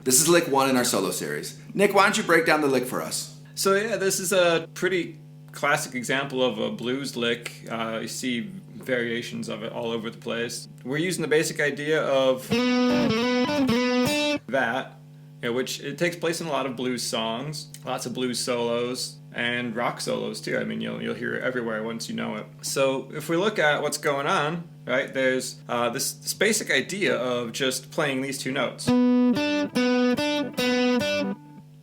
This is lick 1 in our solo series. Nick, why don't you break down the lick for us? So yeah, this is a pretty classic example of a blues lick. You see variations of it all over the place. We're using the basic idea of that, which it takes place in a lot of blues songs, lots of blues solos, and rock solos too. I mean, you'll hear it everywhere once you know it. So if we look at what's going on, right, there's this basic idea of just playing these two notes.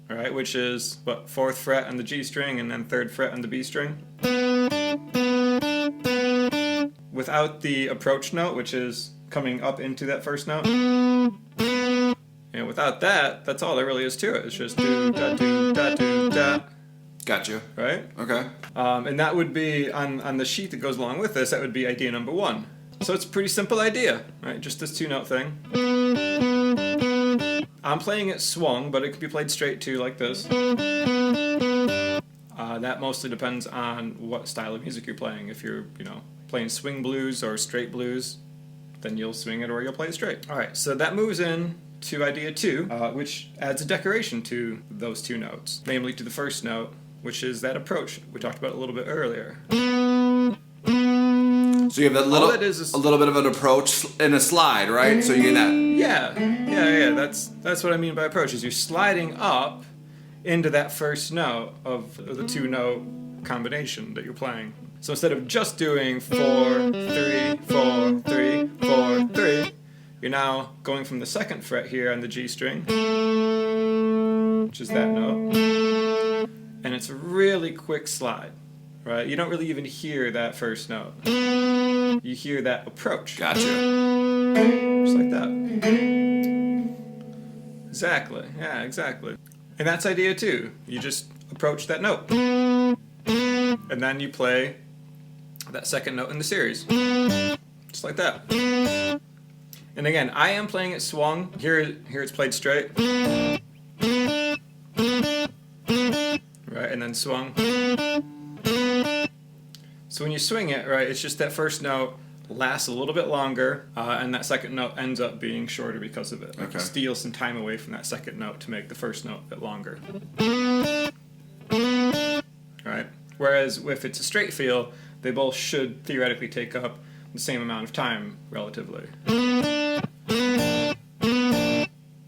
Right, which is what, 4th fret on the G string and then 3rd fret on the B string. Without the approach note, which is coming up into that first note. And without that, that's all there really is to it. It's just do da do da do da. Gotcha. Right? Okay. And that would be on the sheet that goes along with this. That would be idea number 1. So it's a pretty simple idea, right? Just this 2-note thing. I'm playing it swung, but it could be played straight too, like this. That mostly depends on what style of music you're playing. If you're, playing swing blues or straight blues, then you'll swing it or you'll play it straight. All right, so that moves in to idea 2, which adds a decoration to those 2 notes, namely to the first note, which is that approach we talked about a little bit earlier. So you have a little bit of an approach and a slide, right? So you get that. Yeah. That's what I mean by approach. Is you're sliding up into that first note of the 2-note combination that you're playing. So instead of just doing 4, 3, 4, 3, 4, 3, you're now going from the 2nd fret here on the G string, which is that note, and it's a really quick slide. Right? You don't really even hear that first note. You hear that approach. Gotcha. Just like that. Exactly. Yeah, exactly. And that's idea 2. You just approach that note. And then you play that 2nd note in the series. Just like that. And again, I am playing it swung. Here it's played straight. Right, and then swung. So when you swing it, right, it's just that first note lasts a little bit longer, and that 2nd note ends up being shorter because of it. Like you steal some time away from that 2nd note to make the first note a bit longer. Right? Whereas if it's a straight feel, they both should theoretically take up the same amount of time, relatively.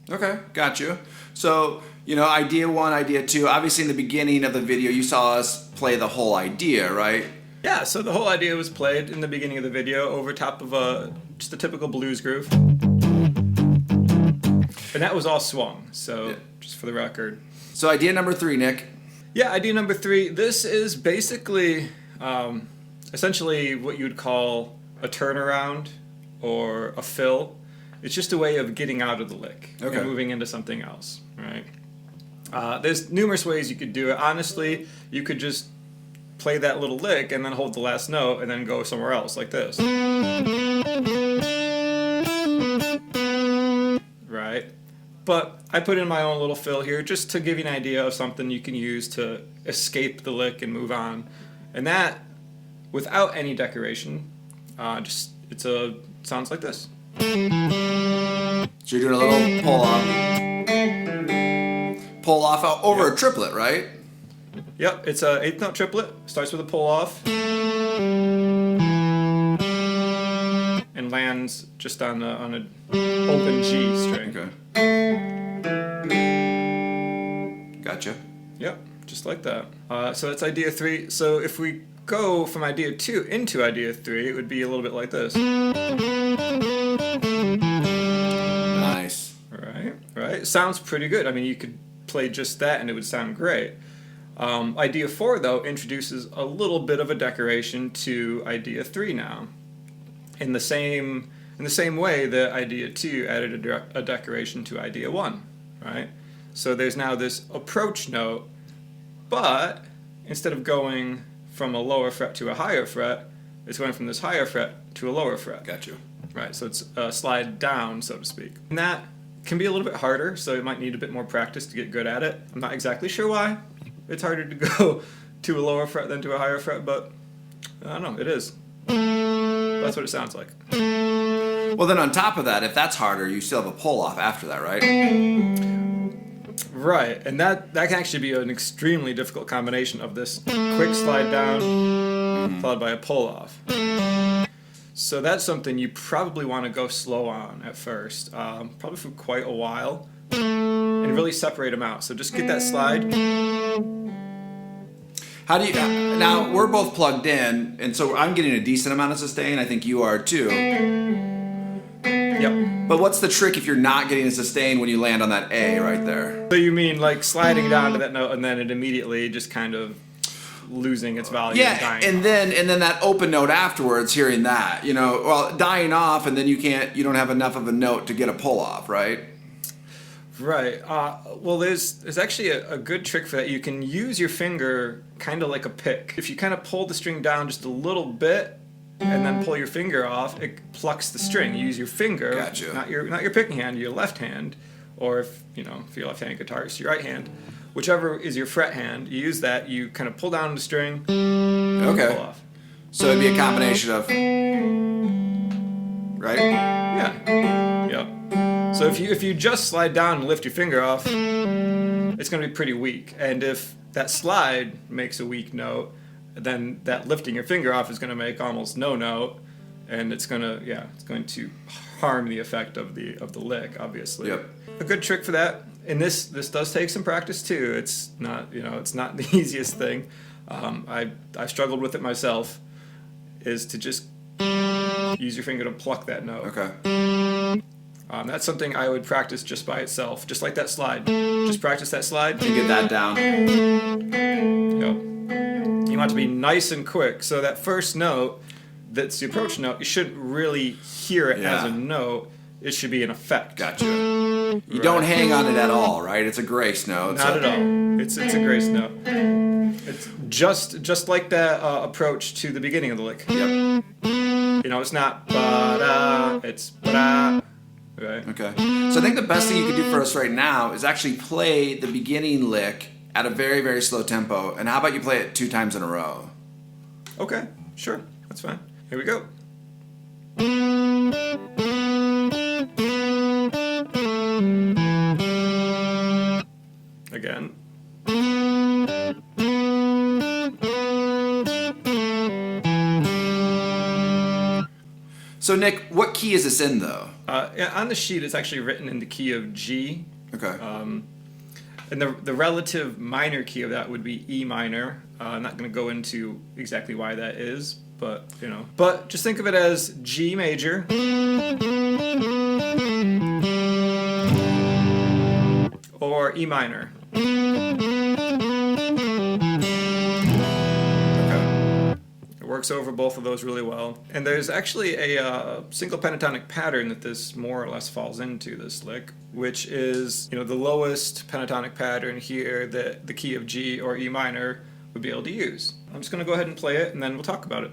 Okay, got you. So, idea 1, idea 2, obviously in the beginning of the video you saw us play the whole idea, right? Yeah, so the whole idea was played in the beginning of the video over top of just a typical blues groove. And that was all swung, so just for the record. So idea number 3, Nick. Yeah, idea number 3. This is basically, essentially what you would call a turnaround or a fill. It's just a way of getting out of the lick and moving into something else, right? There's numerous ways you could do it. Honestly, you could just play that little lick and then hold the last note and then go somewhere else, like this. Right? But I put in my own little fill here just to give you an idea of something you can use to escape the lick and move on. And that, without any decoration, sounds like this. So you're doing a little pull off over a triplet, right? Yep, it's a 8th note triplet. Starts with a pull off and lands just on an open G string. Okay. Gotcha. Yep, just like that. So that's idea 3. So if we go from idea 2 into idea 3, it would be a little bit like this. Nice. Right. Sounds pretty good. I mean, you could play just that and it would sound great. Idea 4, though, introduces a little bit of a decoration to idea 3 now. In the same way that idea 2 added a decoration to idea 1, right? So there's now this approach note, but instead of going from a lower fret to a higher fret, it's going from this higher fret to a lower fret. Got you. Right, so it's a slide down, so to speak. And that can be a little bit harder, so you might need a bit more practice to get good at it. I'm not exactly sure why. It's harder to go to a lower fret than to a higher fret, but I don't know, it is. That's what it sounds like. Well, then on top of that, if that's harder, you still have a pull off after that, right? Right, and that can actually be an extremely difficult combination of this quick slide down followed by a pull off. So that's something you probably want to go slow on at first, probably for quite a while, and really separate them out. So just get that slide. How do you now? We're both plugged in, and so I'm getting a decent amount of sustain. I think you are too. Yep. But what's the trick if you're not getting a sustain when you land on that A right there? So you mean like sliding down to that note and then it immediately just kind of losing its value and Yeah, dying and off. then that open note afterwards, hearing that, well, dying off, and then you don't have enough of a note to get a pull off, right? Right. Well, there's actually a good trick for that. You can use your finger kind of like a pick. If you kind of pull the string down just a little bit and then pull your finger off, it plucks the string. You use your finger, Gotcha. not your picking hand, your left hand, or if you're a left-handed guitarist, your right hand. Whichever is your fret hand, you use that. You kind of pull down the string, Okay. pull off. So it'd be a combination of, right? Yeah. Yep. So if you just slide down and lift your finger off, it's going to be pretty weak. And if that slide makes a weak note, then that lifting your finger off is going to make almost no note, and it's going to harm the effect of the lick, obviously. Yep. A good trick for that, and this does take some practice too. It's not the easiest thing. I've struggled with it myself. Is to just use your finger to pluck that note. Okay. That's something I would practice just by itself, just like that slide. Just practice that slide. To get that down. Yep. You want it to be nice and quick. So that first note, that's the approach note, you shouldn't really hear it as a note. It should be an effect. Gotcha. You don't hang on it at all, right? It's a grace note. Not at all. It's a grace note. It's just like that approach to the beginning of the lick. Yep. It's not ba-da, it's ba-da. Right? Okay. So I think the best thing you could do for us right now is actually play the beginning lick at a very, very slow tempo. And how about you play it 2 times in a row? Okay, sure. That's fine. Here we go. Again. So Nick, what key is this in though? On the sheet, it's actually written in the key of G. Okay. And the relative minor key of that would be E minor. I'm not going to go into exactly why that is, but But just think of it as G major, or E minor. Okay. It works over both of those really well. And there's actually a single pentatonic pattern that this more or less falls into, this lick, which is the lowest pentatonic pattern here that the key of G or E minor would be able to use. I'm just going to go ahead and play it, and then we'll talk about it.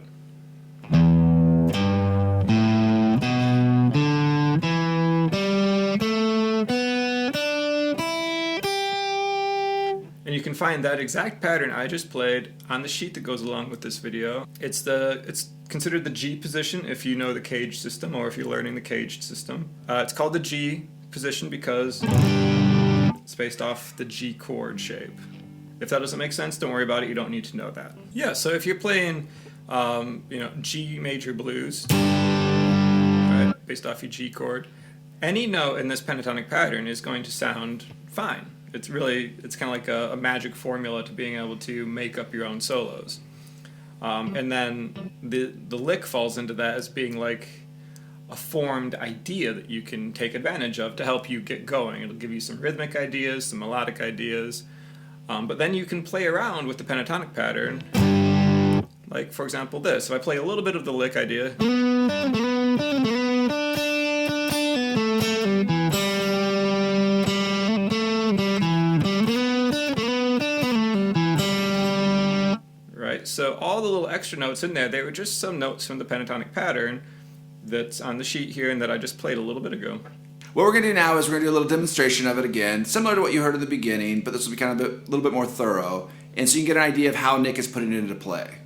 And you can find that exact pattern I just played on the sheet that goes along with this video. It's considered the G position if you know the caged system, or if you're learning the caged system. It's called the G position because it's based off the G chord shape. If that doesn't make sense, don't worry about it. You don't need to know that. Yeah, so if you're playing, G major blues, right, based off your G chord, any note in this pentatonic pattern is going to sound fine. It's kind of like a magic formula to being able to make up your own solos. And then the lick falls into that as being like a formed idea that you can take advantage of to help you get going. It'll give you some rhythmic ideas, some melodic ideas. But then you can play around with the pentatonic pattern. Like, for example, this. So I play a little bit of the lick idea. Right, so all the little extra notes in there, they were just some notes from the pentatonic pattern that's on the sheet here and that I just played a little bit ago. What we're going to do now is we're going to do a little demonstration of it again, similar to what you heard in the beginning, but this will be kind of a little bit more thorough, and so you can get an idea of how Nick is putting it into play.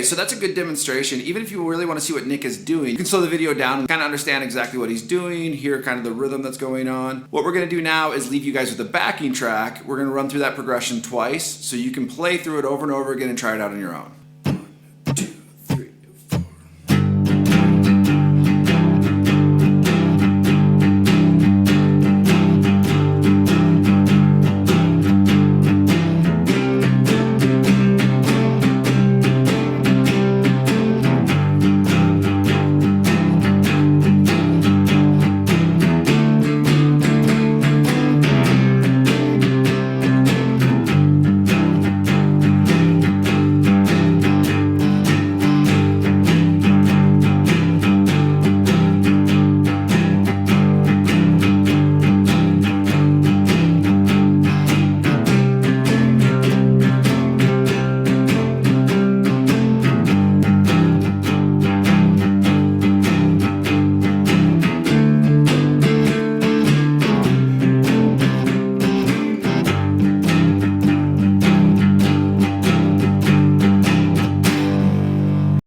so that's a good demonstration. Even if you really want to see what Nick is doing, you can slow the video down and kind of understand exactly what he's doing, hear kind of the rhythm that's going on. What we're going to do now is leave you guys with the backing track. We're going to run through that progression twice so you can play through it over and over again and try it out on your own.